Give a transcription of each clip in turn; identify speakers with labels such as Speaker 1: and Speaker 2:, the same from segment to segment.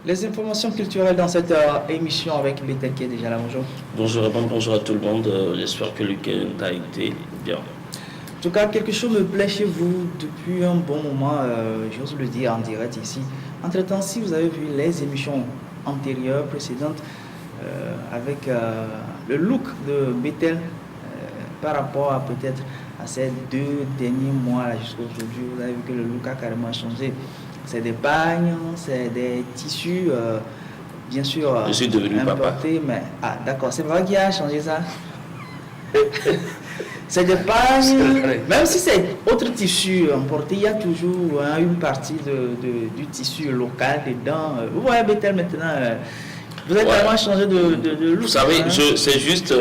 Speaker 1: Les informations culturelles dans cette émission avec Bethel qui est déjà là. Bonjour.
Speaker 2: Bonjour à tout le monde. J'espère que le week-end a été bien.
Speaker 1: En tout cas, quelque chose me plaît chez vous depuis un bon moment, j'ose le dire en direct ici. Entre-temps, si vous avez vu les émissions antérieures, précédentes, avec le look de Bethel par rapport à peut-être à ces 2 derniers mois jusqu'à aujourd'hui, vous avez vu que le look a carrément changé. C'est des bagnes, c'est des tissus, bien sûr,
Speaker 2: je suis devenu
Speaker 1: importés, mais d'accord, c'est vrai qui a changé ça. C'est des bagnes, même si c'est autre tissu importé, il y a toujours une partie du tissu local dedans. Vous voyez Bethel maintenant, vous avez vraiment changé de look.
Speaker 2: Vous savez, c'est juste,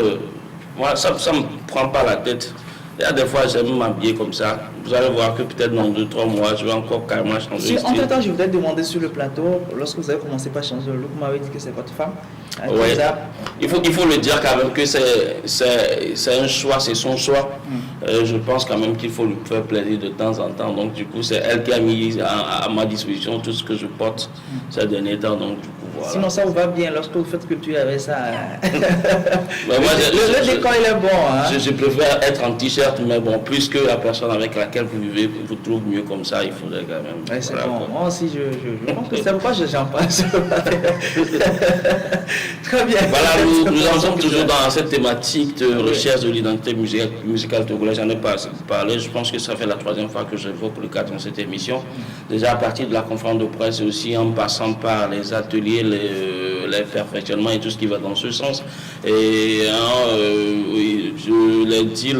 Speaker 2: moi ça ne me prend pas la tête. Il y a des fois, j'aime m'habiller comme ça. Vous allez voir que peut-être dans 2-3 mois, je vais encore carrément changer de style.
Speaker 1: Entre-temps, je voudrais demander sur le plateau, lorsque vous avez commencé par changer le look, vous m'avez dit que c'est votre femme.
Speaker 2: Oui, il faut le dire quand même que c'est un choix, c'est son choix. Je pense quand même qu'il faut lui faire plaisir de temps en temps. Donc du coup, c'est elle qui a mis à ma disposition tout ce que je porte ces derniers temps. Donc du coup, voilà.
Speaker 1: Sinon, ça vous va bien lorsque vous faites culture avec ça.
Speaker 2: Mais moi,
Speaker 1: le décor, il est bon. Hein?
Speaker 2: Je préfère être en t-shirt, mais bon, plus que la personne avec laquelle vous vivez vous trouve mieux comme ça, il faudrait quand même.
Speaker 1: Ouais, c'est bon. Moi aussi, je pense que c'est pourquoi j'en passe. Très bien.
Speaker 2: Voilà, nous en sommes toujours dans cette thématique de recherche de l'identité musicale togolaise. J'en ai parlé, je pense que ça fait la 3e fois que j'évoque le cadre dans cette émission. Déjà à partir de la conférence de presse et aussi en passant par les ateliers, les perfectionnements et tout ce qui va dans ce sens. Et je l'ai dit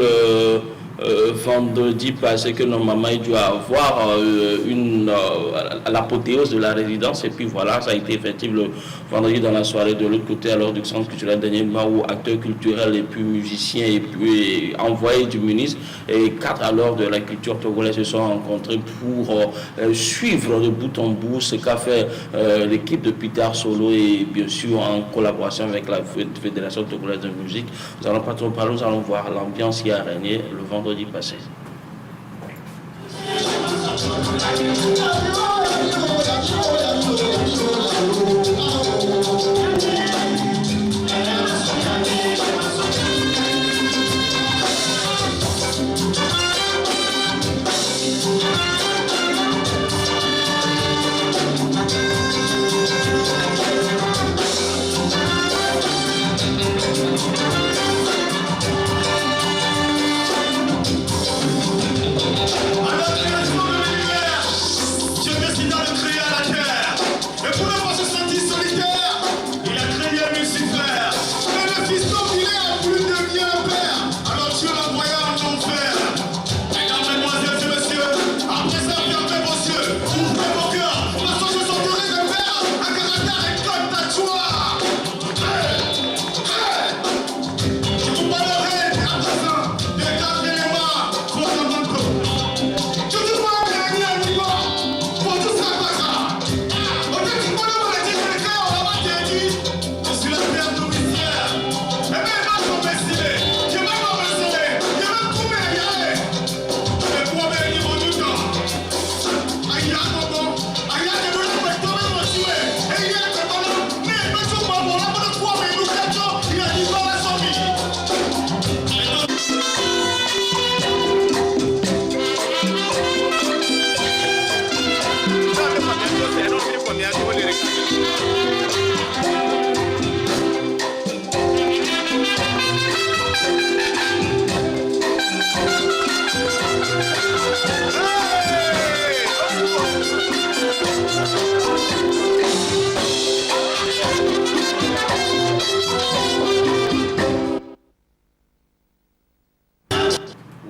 Speaker 2: vendredi passé que normalement il doit avoir l'apothéose de la résidence, et puis voilà, ça a été effectif le vendredi dans la soirée de l'autre côté, à l'heure du centre culturel dernièrement, où acteurs culturels et puis musiciens et puis envoyés du ministre et 4 à l'heure de la culture togolaise se sont rencontrés pour suivre de bout en bout ce qu'a fait l'équipe de Peter Solo, et bien sûr en collaboration avec la Fédération togolaise de musique. Nous allons pas trop parler, nous allons voir l'ambiance qui a régné le vendredi passé.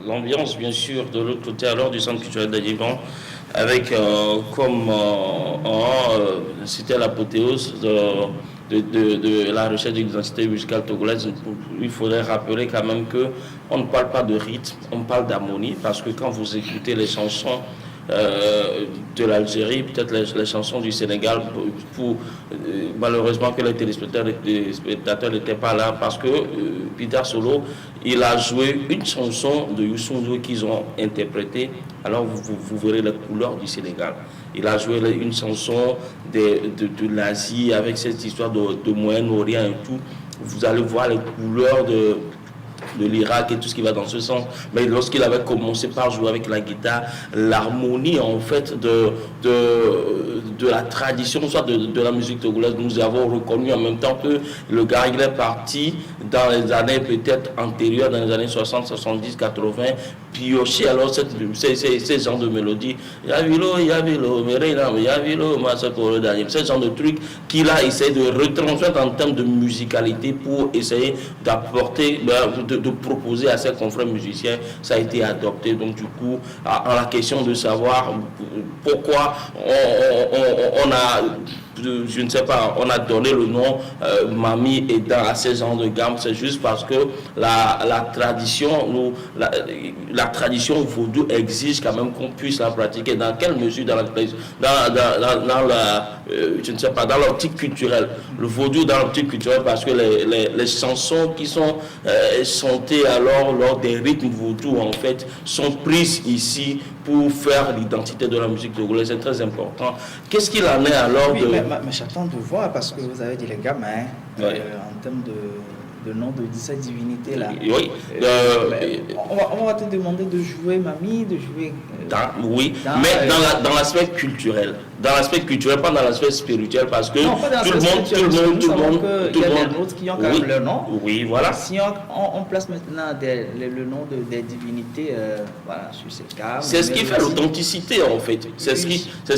Speaker 2: L'ambiance, bien sûr, de l'autre côté, alors du centre culturel d'Adjiban, avec c'était l'apothéose de la recherche de l'identité musicale togolaise. Il faudrait rappeler quand même qu'on ne parle pas de rythme, on parle d'harmonie, parce que quand vous écoutez les chansons de l'Algérie, peut-être les chansons du Sénégal, malheureusement que les téléspectateurs n'étaient pas là parce que Peter Solo, il a joué une chanson de Youssou N'Dour qu'ils ont interprétée. Alors vous verrez les couleurs du Sénégal. Il a joué une chanson de l'Asie avec cette histoire de Moyen-Orient et tout. Vous allez voir les couleurs de l'Irak et tout ce qui va dans ce sens. Mais lorsqu'il avait commencé par jouer avec la guitare, l'harmonie en fait de la tradition, soit de la musique togolaise, nous avons reconnu en même temps que le gars il est parti dans les années peut-être antérieures, dans les années 60, 70, 80, piocher alors ces genres de mélodies. Ce genre de trucs qu'il a essayé de retransmettre en termes de musicalité pour essayer d'apporter, de proposer à ses confrères musiciens. Ça a été adopté. Donc du coup, en la question de savoir pourquoi on a, je ne sais pas, on a donné le nom Mami aidant à ces genres de gamme, c'est juste parce que la tradition, la tradition vaudou exige quand même qu'on puisse la pratiquer. Dans quelle mesure? Je ne sais pas, dans l'optique culturelle. Le vaudou dans l'optique culturelle, parce que les chansons qui sont chantées alors lors des rythmes vaudou en fait sont prises ici pour faire l'identité de la musique togolaise. C'est très important. Qu'est-ce qu'il en est alors
Speaker 1: mais j'attends de voir, parce que vous avez dit les gamins, en termes de nom de cette divinité-là.
Speaker 2: Oui.
Speaker 1: On va te demander de jouer Mami, de jouer...
Speaker 2: mais dans l'aspect culturel. Dans l'aspect culturel, pas dans l'aspect spirituel, parce que
Speaker 1: non, pas dans
Speaker 2: tout le monde...
Speaker 1: Il y a des autres qui ont quand même leur nom.
Speaker 2: Oui, voilà.
Speaker 1: Si on place maintenant le nom des divinités voilà, sur ces cas...
Speaker 2: C'est ce qui fait l'authenticité, en fait. C'est ce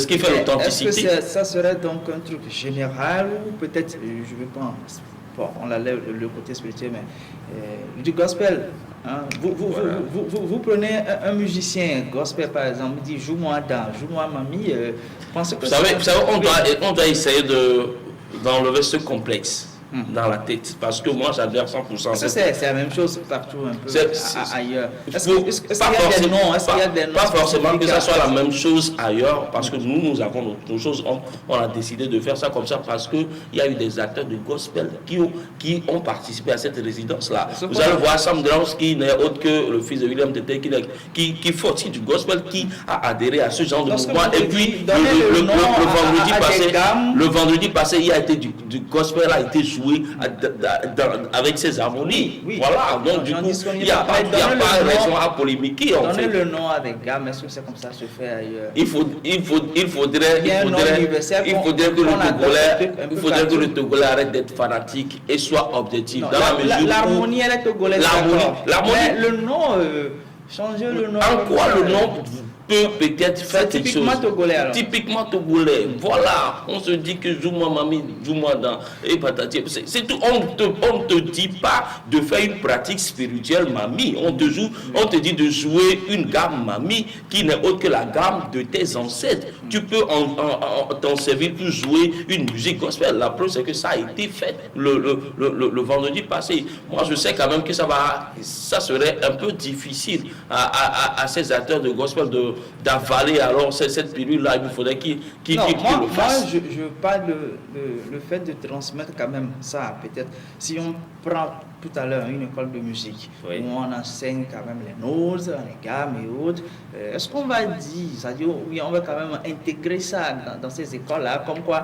Speaker 2: qui fait l'authenticité.
Speaker 1: Est-ce que ça serait donc un truc général, ou peut-être, je ne veux pas... Bon, on lève le côté spirituel, mais du gospel. Hein, vous prenez un musicien gospel, par exemple, il dit joue-moi Dan, joue-moi Mami. Pensez que
Speaker 2: vous savez, on doit essayer d'enlever ce complexe dans la tête, parce que moi j'adhère 100%.
Speaker 1: C'est la même chose partout un peu ailleurs. Est-ce qu'il y a des noms?
Speaker 2: Pas forcément que ça soit la même chose ailleurs, parce que nous avons nos choses. On a décidé de faire ça comme ça parce qu'il y a eu des acteurs de gospel qui ont participé à cette résidence-là. Vous allez voir Sam Drowns, qui n'est autre que le fils de William Tété, qui fait aussi du gospel, qui a adhéré à ce genre de mouvement. Et puis le vendredi passé, il y a été du gospel a été joué avec ses harmonies.
Speaker 1: Oui.
Speaker 2: Voilà, donc du coup, il n'y a pas raison à polémiquer.
Speaker 1: Donner le nom à des gammes, est-ce que c'est comme ça que se fait ailleurs?
Speaker 2: Il faudrait que le Togolais arrête d'être fanatique et soit objectif.
Speaker 1: L'harmonie, elle est togolaise. Mais le nom, changer le nom.
Speaker 2: En quoi le nom peut-être faire quelque chose.
Speaker 1: Typiquement
Speaker 2: togolais. Voilà, on se dit que joue-moi Mami, joue-moi dans et patati. C'est tout. On ne te dit pas de faire une pratique spirituelle Mami. On te dit de jouer une gamme Mami qui n'est autre que la gamme de tes ancêtres. Tu peux t'en servir pour jouer une musique gospel. La preuve, c'est que ça a été fait le vendredi passé. Moi, je sais quand même que ça serait un peu difficile à ces acteurs de gospel d'avaler alors cette pilule-là. Il faudrait qu'ils le fassent.
Speaker 1: Moi, je parle le fait de transmettre quand même ça, peut-être. Si on prend tout à l'heure une école de musique, où on enseigne quand même les notes, les gammes et autres, est-ce qu'on va dire, c'est-à-dire, oui, on va quand même intégrer ça dans ces écoles-là, comme quoi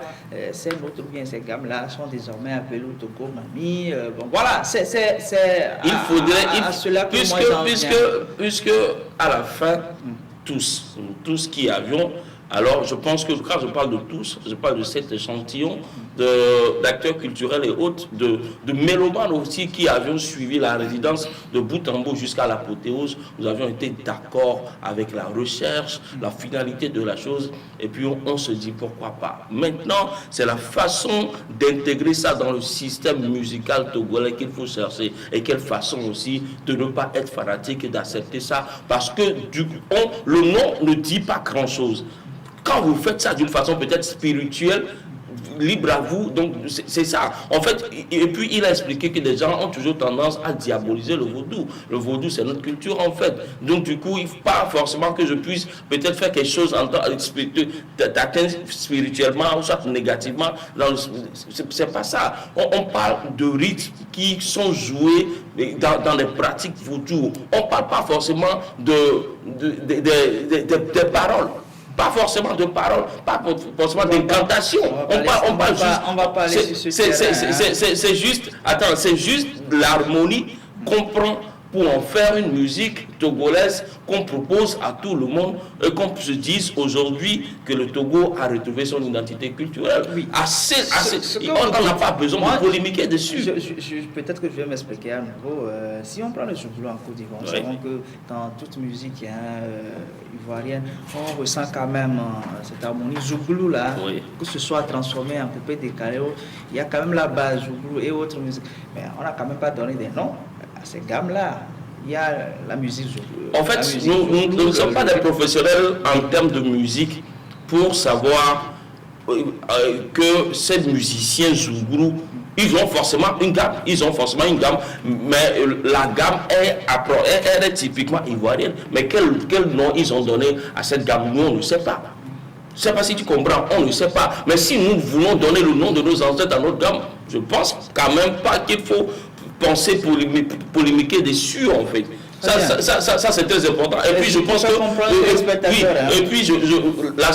Speaker 1: ces notes ou bien ces gammes-là sont désormais appelées au Togo Mami. Bon, voilà,
Speaker 2: il faudrait, puisque à la fin, tous qui avions, alors je pense que quand je parle de tous, je parle de cet échantillon d'acteurs culturels et autres, de mélomanes aussi qui avions suivi la résidence de bout en bout jusqu'à l'apothéose. Nous avions été d'accord avec la recherche, la finalité de la chose, et puis on se dit pourquoi pas. Maintenant, c'est la façon d'intégrer ça dans le système musical togolais qu'il faut chercher, et quelle façon aussi de ne pas être fanatique et d'accepter ça, parce que le nom ne dit pas grand-chose. Quand vous faites ça d'une façon peut-être spirituelle, libre à vous. Donc c'est ça. En fait, et puis il a expliqué que les gens ont toujours tendance à diaboliser le vaudou. Le vaudou, c'est notre culture en fait. Donc du coup, il ne faut pas forcément que je puisse peut-être faire quelque chose en tant d'atteindre spirituellement ou soit négativement. C'est pas ça. On parle de rites qui sont joués dans les pratiques vaudou. On ne parle pas forcément des paroles. Pas forcément de paroles, pas forcément d'incantation.
Speaker 1: On va parler sur ce terrain.
Speaker 2: C'est juste, attends, c'est juste l'harmonie qu'on prend pour en faire une musique togolaise qu'on propose à tout le monde et qu'on se dise aujourd'hui que le Togo a retrouvé son identité culturelle. Oui. On n'a pas besoin de polémiquer dessus.
Speaker 1: Peut-être que je vais m'expliquer à nouveau. Si on prend le Zouglou en Côte d'Ivoire, nous savons que dans toute musique ivoirienne, on ressent quand même cette harmonie Zouglou là, que ce soit transformé en coupé décalé, il y a quand même la base Zouglou et autres musiques. Mais on n'a quand même pas donné des noms à ces gammes-là. Il y a la musique Zouglou.
Speaker 2: En fait, nous ne sommes pas des professionnels en termes de musique pour savoir que ces musiciens Zouglou, ils ont forcément une gamme. Mais la gamme est typiquement ivoirienne. Mais quel nom ils ont donné à cette gamme, nous on ne sait pas. Je ne sais pas si tu comprends, on ne sait pas. Mais si nous voulons donner le nom de nos ancêtres à notre gamme, je pense quand même pas qu'il faut penser polémiquer dessus en fait. Ça c'est très important. Et puis je pense que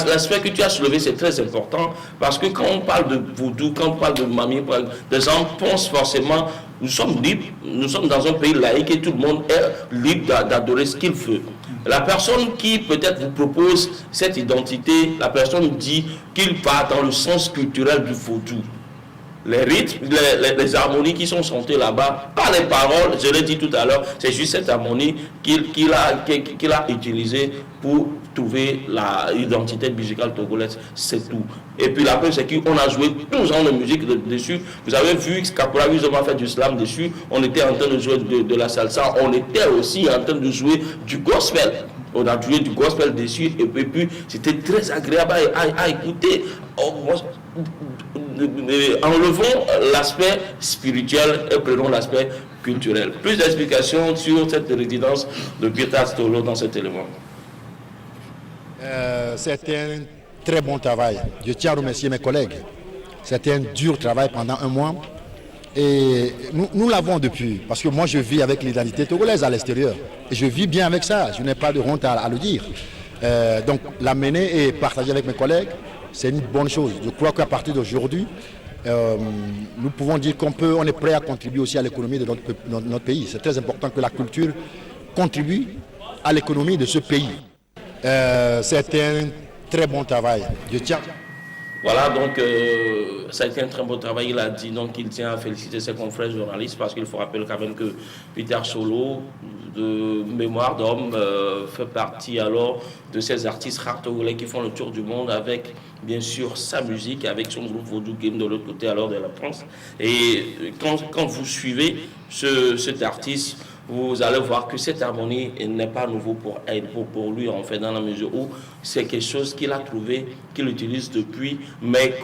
Speaker 2: l'aspect que tu as soulevé c'est très important parce que quand on parle de vaudou, quand on parle de mamie, les gens pensent forcément nous sommes libres, nous sommes dans un pays laïque et tout le monde est libre d'adorer ce qu'il veut. La personne qui peut-être vous propose cette identité, la personne dit qu'il part dans le sens culturel du vaudou. Les rythmes, les harmonies qui sont chantées là-bas, pas les paroles, je l'ai dit tout à l'heure, c'est juste cette harmonie qu'il a utilisée pour trouver l'identité musicale togolaise, c'est tout. Et puis la preuve, c'est qu'on a joué tout genre de musique dessus. Vous avez vu Kakura Wizom a fait du slam dessus, on était en train de jouer de la salsa, on était aussi en train de jouer du gospel. On a joué du gospel dessus et puis c'était très agréable à écouter. Enlevons l'aspect spirituel et prenons l'aspect culturel. Plus d'explications sur cette résidence de Pietra Stolo dans cet élément.
Speaker 3: C'était un très bon travail. Je tiens à remercier mes collègues. C'était un dur travail pendant un mois. Et nous l'avons depuis, parce que moi je vis avec l'identité togolaise à l'extérieur. Et je vis bien avec ça, je n'ai pas de honte à le dire. Donc l'amener et partager avec mes collègues, c'est une bonne chose. Je crois qu'à partir d'aujourd'hui, nous pouvons dire on est prêt à contribuer aussi à l'économie de notre pays. C'est très important que la culture contribue à l'économie de ce pays. C'était un très bon travail. Je tiens.
Speaker 2: Voilà, donc ça a été un très beau travail. Il a dit donc qu'il tient à féliciter ses confrères journalistes parce qu'il faut rappeler quand même que Peter Solo, de mémoire d'homme, fait partie alors de ces artistes rares togolais qui font le tour du monde avec bien sûr sa musique, avec son groupe Vodou Game de l'autre côté alors de la France. Et quand vous suivez cet artiste, vous allez voir que cette harmonie n'est pas nouveau pour lui en fait, dans la mesure où c'est quelque chose qu'il a trouvé, qu'il utilise depuis, mais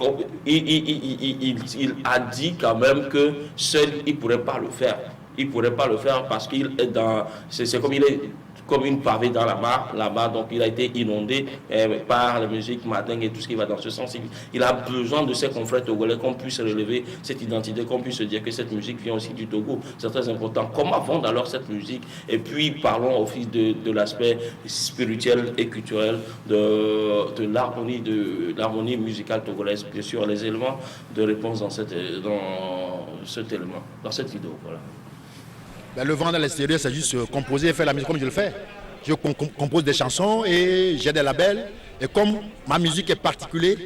Speaker 2: il a dit quand même que seul il ne pourrait pas le faire. Il ne pourrait pas le faire parce qu'il est dans... C'est comme il est comme une pavée dans la mare, là-bas, donc il a été inondé par la musique madingue et tout ce qui va dans ce sens. Il a besoin de ses confrères togolais qu'on puisse relever cette identité, qu'on puisse se dire que cette musique vient aussi du Togo. C'est très important. Comment vendre alors cette musique? Et puis parlons aussi de l'aspect spirituel et culturel de l'harmonie musicale togolaise. Bien sûr, les éléments de réponse dans cet élément, dans cette vidéo. Voilà.
Speaker 3: Le vent à l'extérieur, c'est juste composer et faire la musique comme je le fais. Je compose des chansons et j'ai des labels. Et comme ma musique est particulière,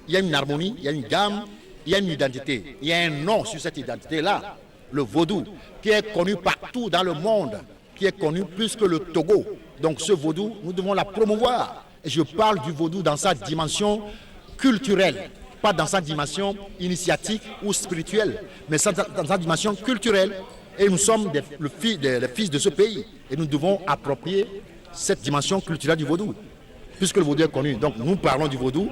Speaker 3: il y a une harmonie, il y a une gamme, il y a une identité. Il y a un nom sur cette identité-là, le vaudou, qui est connu partout dans le monde, qui est connu plus que le Togo. Donc ce vaudou, nous devons la promouvoir. Et je parle du vaudou dans sa dimension culturelle, pas dans sa dimension initiatique ou spirituelle, mais dans sa dimension culturelle. Et nous sommes les fils de ce pays. Et nous devons approprier cette dimension culturelle du vaudou, puisque le vaudou est connu. Donc nous parlons du vaudou,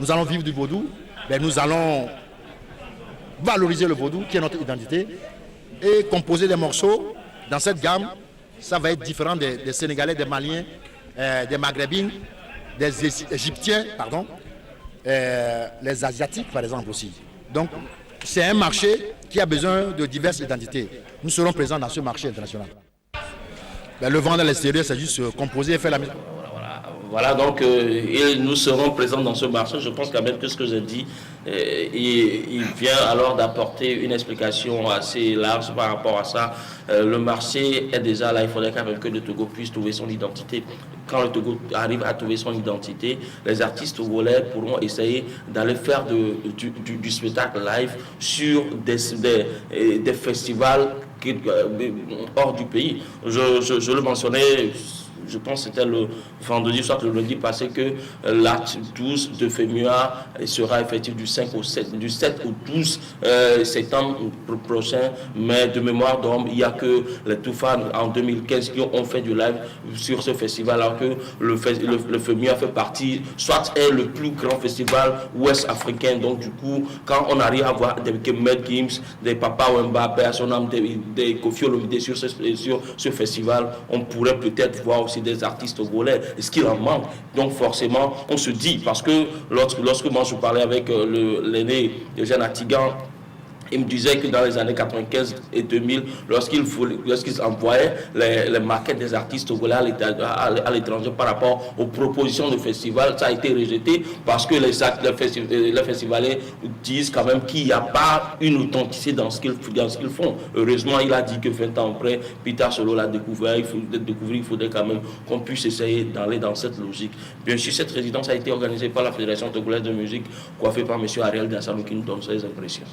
Speaker 3: nous allons vivre du vaudou, ben, nous allons valoriser le vaudou, qui est notre identité, et composer des morceaux dans cette gamme. Ça va être différent des Sénégalais, des Maliens, des Maghrébins, des Égyptiens, pardon, les Asiatiques par exemple aussi. Donc c'est un marché qui a besoin de diverses identités. Nous serons présents dans ce marché international. Ben, le vent dans l'extérieur, c'est juste composer et faire la musique.
Speaker 2: Voilà, donc nous serons présents dans ce marché. Je pense qu'avec ce que j'ai dit, il vient alors d'apporter une explication assez large par rapport à ça. Le marché est déjà là, il faudrait quand même que le Togo puisse trouver son identité. Quand le Togo arrive à trouver son identité, les artistes togolais pourront essayer d'aller faire du spectacle live sur des festivals hors du pays. Je le mentionnais. Je pense que c'était le vendredi, soit le lundi passé, que l'acte 12 de FEMUA sera effectif du 7 au 12 septembre prochain. Mais de mémoire d'homme, il n'y a que les Toufan en 2015 qui ont fait du live sur ce festival, alors que le FEMUA fait partie, soit est le plus grand festival ouest africain. Donc du coup, quand on arrive à voir des Med Games, des Papa Wemba, son âme, des Kofi Olomide sur ce festival, on pourrait peut-être voir aussi des artistes togolais, ce qu'il en manque. Donc forcément, on se dit, parce que lorsque moi je parlais avec l'aîné Eugène Atigan, il me disait que dans les années 95 et 2000, lorsqu'ils envoyaient les maquettes des artistes togolais à l'étranger par rapport aux propositions de festivals, ça a été rejeté parce que les festivaliers disent quand même qu'il n'y a pas une authenticité dans ce qu'ils font. Heureusement, il a dit que 20 ans après, Peter Solo l'a découvert. Il faudrait quand même qu'on puisse essayer d'aller dans cette logique. Bien sûr, cette résidence a été organisée par la Fédération togolaise de musique, coiffée par M. Ariel Dassalou, qui nous donne ses impressions.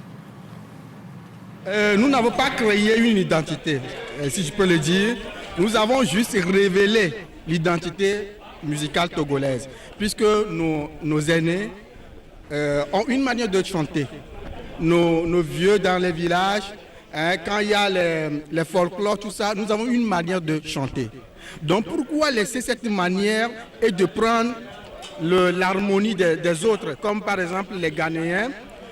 Speaker 4: Nous n'avons pas créé une identité, si je peux le dire. Nous avons juste révélé l'identité musicale togolaise, puisque nos aînés ont une manière de chanter. Nos vieux dans les villages, quand il y a les folklores, tout ça, nous avons une manière de chanter. Donc pourquoi laisser cette manière et de prendre l'harmonie des autres, comme par exemple les Ghanéens,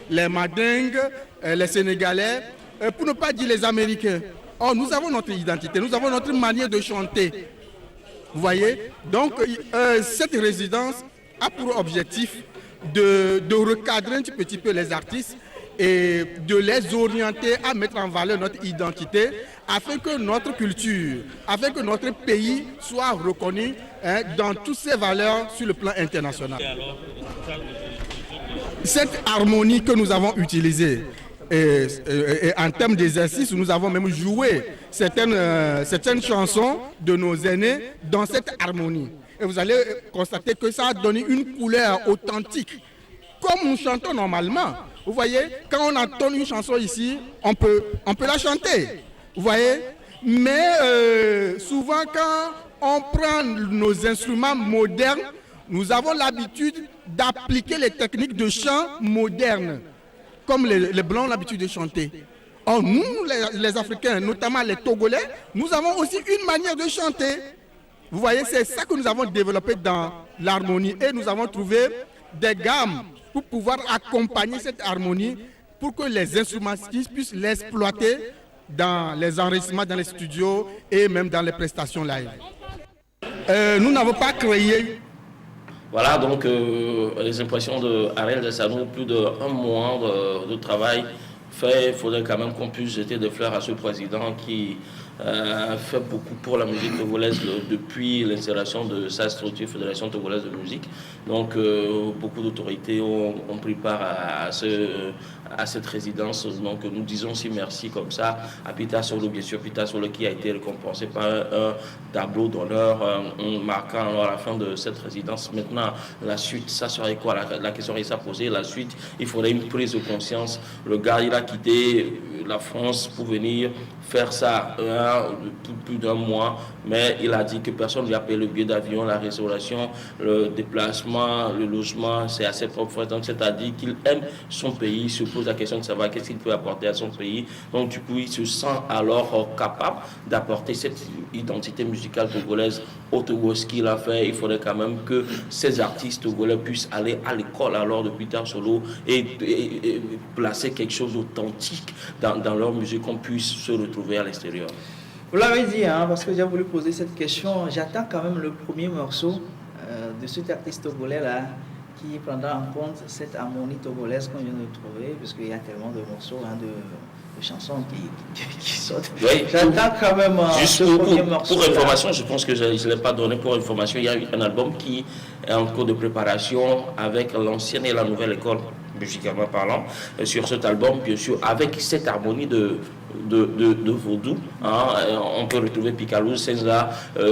Speaker 4: les Mandingues, les Sénégalais, pour ne pas dire les Américains. Oh, nous avons notre identité, nous avons notre manière de chanter. Vous voyez? Donc, cette résidence a pour objectif de recadrer un petit peu les artistes et de les orienter à mettre en valeur notre identité afin que notre culture, afin que notre pays soit reconnu dans toutes ses valeurs sur le plan international. Cette harmonie que nous avons utilisée, et en termes d'exercice, nous avons même joué certaines chansons de nos aînés dans cette harmonie. Et vous allez constater que ça a donné une couleur authentique, comme nous chantons normalement. Vous voyez, quand on entend une chanson ici, on peut la chanter. Vous voyez, mais souvent quand on prend nos instruments modernes, nous avons l'habitude d'appliquer les techniques de chant modernes, comme les Blancs ont l'habitude de chanter. Or, nous, les Africains, notamment les Togolais, nous avons aussi une manière de chanter. Vous voyez, c'est ça que nous avons développé dans l'harmonie. Et nous avons trouvé des gammes pour pouvoir accompagner cette harmonie, pour que les instrumentistes puissent l'exploiter dans les enregistrements, dans les studios et même dans les prestations live. Nous n'avons pas créé...
Speaker 2: Voilà donc les impressions de Ariel Dassalou, plus d'un mois de travail fait. Il faudrait quand même qu'on puisse jeter des fleurs à ce président qui fait beaucoup pour la musique togolaise depuis l'installation de sa structure Fédération togolaise de musique. Donc beaucoup d'autorités ont pris part à cette résidence. Donc nous disons aussi merci comme ça à Peter Solo, bien sûr Peter Solo qui a été récompensé par un tableau d'honneur marquant à la fin de cette résidence. Maintenant la suite, ça serait quoi? La question est à poser. La suite, il faudrait une prise de conscience. Le gars il a quitté la France pour venir faire ça plus d'un mois, mais il a dit que personne ne lui a payé le billet d'avion, la restauration, le déplacement, le logement, c'est à ses propres frais. Donc c'est-à-dire qu'il aime son pays, il se pose pose la question de savoir qu'est-ce qu'il peut apporter à son pays. Donc du coup, il se sent alors capable d'apporter cette identité musicale togolaise au Togo. Ce qu'il a fait, il faudrait quand même que ces artistes togolais puissent aller à l'école alors de Peter Solo et placer quelque chose d'authentique dans leur musique, qu'on puisse se retrouver à l'extérieur.
Speaker 1: Vous l'avez dit, hein, parce que j'ai voulu poser cette question. J'attends quand même le premier morceau de cet artiste togolais-là qui prendra en compte cette harmonie togolaise qu'on vient de trouver, parce qu'il y a tellement de morceaux, hein, de chansons qui sortent.
Speaker 2: Oui.
Speaker 1: J'attends quand même
Speaker 2: juste
Speaker 1: ce premier morceau.
Speaker 2: Pour information, je pense que je ne l'ai pas donné pour information. Il y a un album qui est en cours de préparation avec l'ancienne et la nouvelle école, musicalement parlant. Et sur cet album, bien sûr, avec cette harmonie de vaudou, hein, on peut retrouver Picalou, Senza,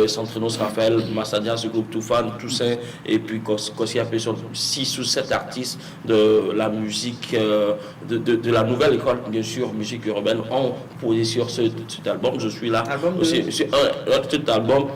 Speaker 2: Centrinos Raphaël, Massadia, ce groupe Toufan, Toussaint, et puis Kossi Apé, sont 6 ou 7 artistes de la musique, de la nouvelle école, bien sûr, musique urbaine, ont posé sur cet album. Je suis là. Cet album,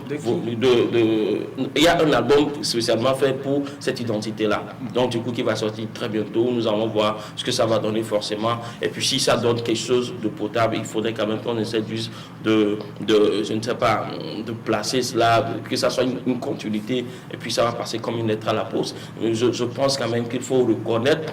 Speaker 2: il y a un album spécialement fait pour cette identité-là. Donc, du coup, qui va sortir très bientôt. Nous allons voir ce que ça va donner forcément. Et puis, si ça donne quelque chose de potable, il faudrait quand même qu'on essaie juste je ne sais pas, de placer cela, que ça soit une continuité, et puis ça va passer comme une lettre à la poste. Je pense quand même qu'il faut reconnaître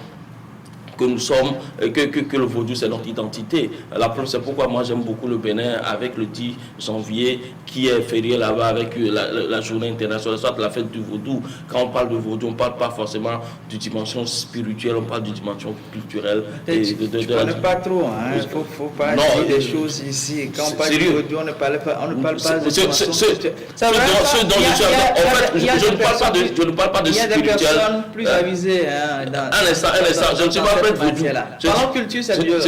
Speaker 2: que nous sommes, que le vaudou c'est notre identité. La preuve, c'est pourquoi moi j'aime beaucoup le Bénin avec le 10 janvier qui est férié là-bas avec la journée internationale, soit la fête du vaudou. Quand on parle de vaudou, on ne parle pas forcément d'une dimension spirituelle, on parle d'une dimension culturelle.
Speaker 1: Tu ne connais pas trop, hein. Il ne faut pas dire des choses ici. Quand on parle de vaudou, on ne parle pas de dimension culturelle.
Speaker 2: Je ne parle pas de spirituel.
Speaker 1: Il y a des personnes plus avisées.
Speaker 2: Un instant, je ne suis pas prêt de vaudou.
Speaker 1: Parlons culture, c'est mieux.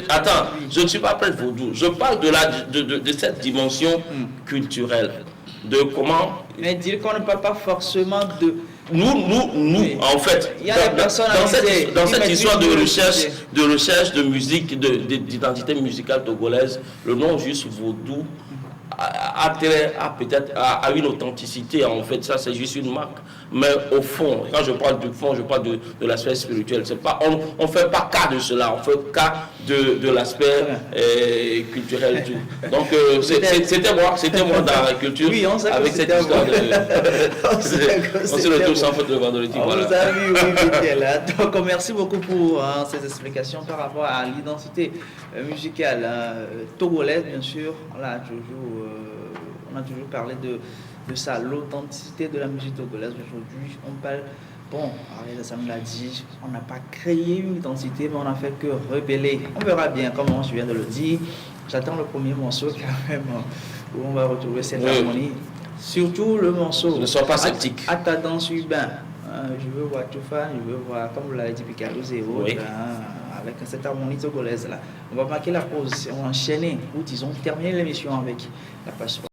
Speaker 2: Attends, je ne suis pas prêt de vaudou. Je parle de cette dimension culturelle. De comment.
Speaker 1: Mais dire qu'on ne parle pas forcément de.
Speaker 2: Nous, en fait,
Speaker 1: il y a des personnes
Speaker 2: dans cette histoire de recherche de musique, d'identité musicale togolaise, le nom juste vaudou a une authenticité. En fait, ça c'est juste une marque. Mais au fond, quand je parle du fond, je parle de l'aspect spirituel. C'est pas, on ne fait pas cas de cela, on fait cas de l'aspect culturel. Tout. Donc c'était moi dans la culture,
Speaker 1: oui, on sait
Speaker 2: avec cette histoire on se retrouve sans faute le vendredi.
Speaker 1: Voilà. Vous avez vu, là. Donc merci beaucoup pour ces explications par rapport à l'identité musicale togolaise, bien sûr. On a toujours parlé de ça, l'authenticité de la musique togolaise. Aujourd'hui, on parle, bon, Ariel Sam l'a dit, on n'a pas créé une identité, mais on n'a fait que rebeller. On verra bien, comme je viens de le dire. J'attends le premier morceau quand même, où on va retrouver cette harmonie. Surtout le morceau.
Speaker 2: Ne sois pas sceptique.
Speaker 1: À ta danse urbaine. Je veux voir Toufa, je veux voir, comme vous l'avez dit, Picalo Zéro, avec cette harmonie togolaise là. On va marquer la pause, on va enchaîner, ou disons terminer l'émission avec la page.